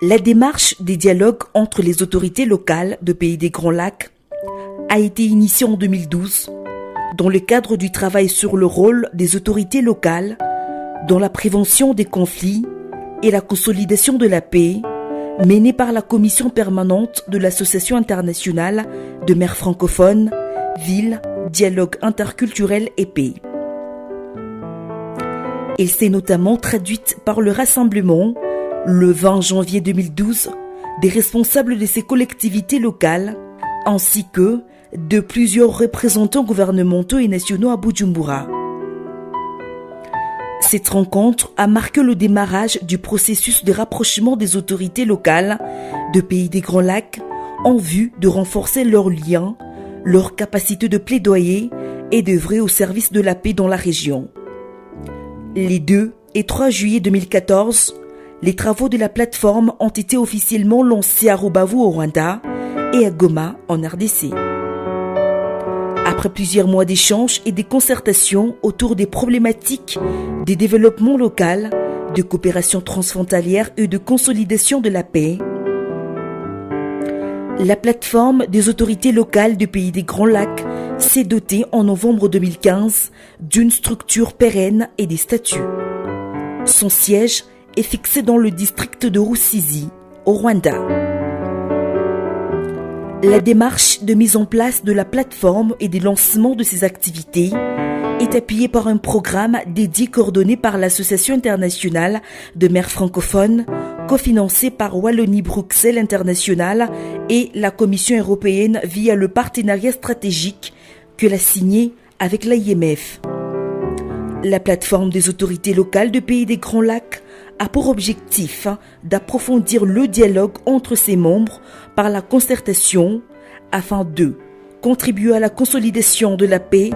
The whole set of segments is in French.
La démarche des dialogues entre les autorités locales de Pays des Grands Lacs a été initiée en 2012 dans le cadre du travail sur le rôle des autorités locales dans la prévention des conflits et la consolidation de la paix, menée par la commission permanente de l'Association internationale de maires francophones, Ville, Dialogue interculturel et Paix. Elle s'est notamment traduite par le rassemblement, le 20 janvier 2012, des responsables de ces collectivités locales, ainsi que de plusieurs représentants gouvernementaux et nationaux à Bujumbura. Cette rencontre a marqué le démarrage du processus de rapprochement des autorités locales de Pays des Grands Lacs en vue de renforcer leurs liens, leur capacité de plaidoyer et d'œuvrer au service de la paix dans la région. Les 2 et 3 juillet 2014, les travaux de la plateforme ont été officiellement lancés à Rubavu au Rwanda et à Goma en RDC. Après plusieurs mois d'échanges et de concertations autour des problématiques des développements locaux, de coopération transfrontalière et de consolidation de la paix, la plateforme des autorités locales du Pays des Grands Lacs s'est dotée en novembre 2015 d'une structure pérenne et des statuts. Son siège est fixé dans le district de Rusizi, au Rwanda. La démarche de mise en place de la plateforme et des lancements de ses activités est appuyée par un programme dédié coordonné par l'Association internationale de maires francophones, cofinancé par Wallonie-Bruxelles International et la Commission européenne via le partenariat stratégique qu'elle a signé avec l'IMF. La plateforme des autorités locales de Pays des Grands Lacs a pour objectif d'approfondir le dialogue entre ses membres par la concertation afin de contribuer à la consolidation de la paix,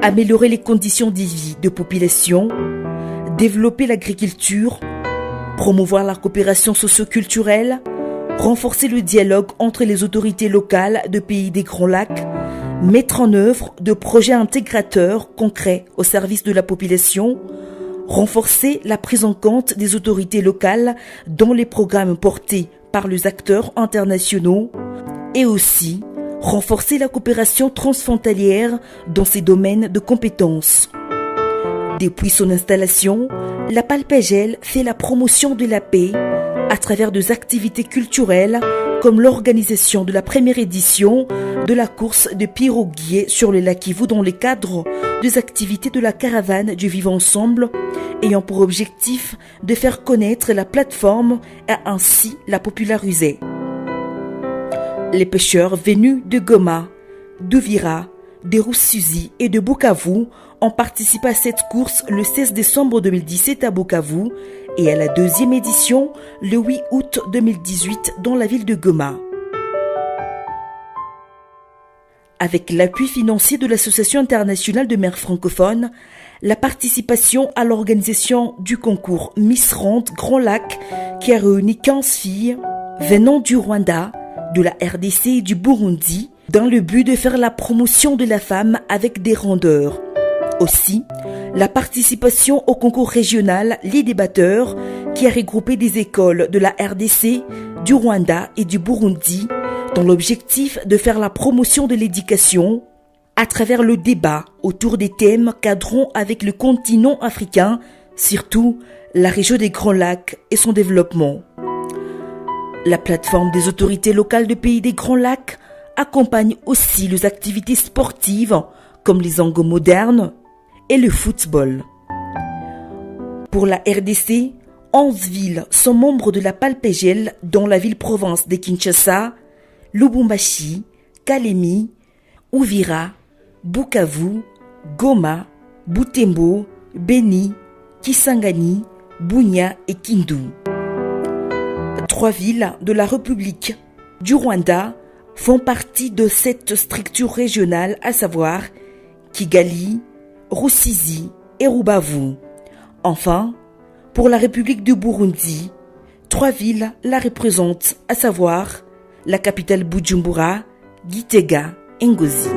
améliorer les conditions de vie de population, développer l'agriculture, promouvoir la coopération socio-culturelle, renforcer le dialogue entre les autorités locales de Pays des Grands Lacs, mettre en œuvre de projets intégrateurs concrets au service de la population, renforcer la prise en compte des autorités locales dans les programmes portés par les acteurs internationaux et aussi renforcer la coopération transfrontalière dans ces domaines de compétences. Depuis son installation, la Palpagel fait la promotion de la paix à travers des activités culturelles comme l'organisation de la première édition de la course de piroguiers sur le lac Kivu dans le cadre des activités de la caravane du Vivre Ensemble, ayant pour objectif de faire connaître la plateforme et ainsi la populariser. Les pêcheurs venus de Goma, d'Uvira, de Rusizi et de Bukavu ont participé à cette course le 16 décembre 2017 à Bukavu et à la 2e édition le 8 août 2018 dans la ville de Goma. Avec l'appui financier de l'Association internationale de maires francophones, la participation à l'organisation du concours Miss Ronde Grand Lac qui a réuni 15 filles venant du Rwanda, de la RDC et du Burundi dans le but de faire la promotion de la femme avec des rondeurs. Aussi, la participation au concours régional Les Débatteurs qui a regroupé des écoles de la RDC, du Rwanda et du Burundi dans l'objectif de faire la promotion de l'éducation à travers le débat autour des thèmes cadrant avec le continent africain, surtout la région des Grands Lacs et son développement. La plateforme des autorités locales de Pays des Grands Lacs accompagne aussi les activités sportives comme les angles modernes et le football. Pour la RDC, 11 villes sont membres de la Palpagel dans la ville-province de Kinshasa, Lubumbashi, Kalemi, Uvira, Bukavu, Goma, Butembo, Beni, Kisangani, Bunia et Kindu. 3 villes de la République du Rwanda font partie de cette structure régionale, à savoir Kigali, Rusizi et Rubavu. Enfin, pour la République du Burundi, 3 villes la représentent, à savoir la capitale Bujumbura, Gitega et Ngozi.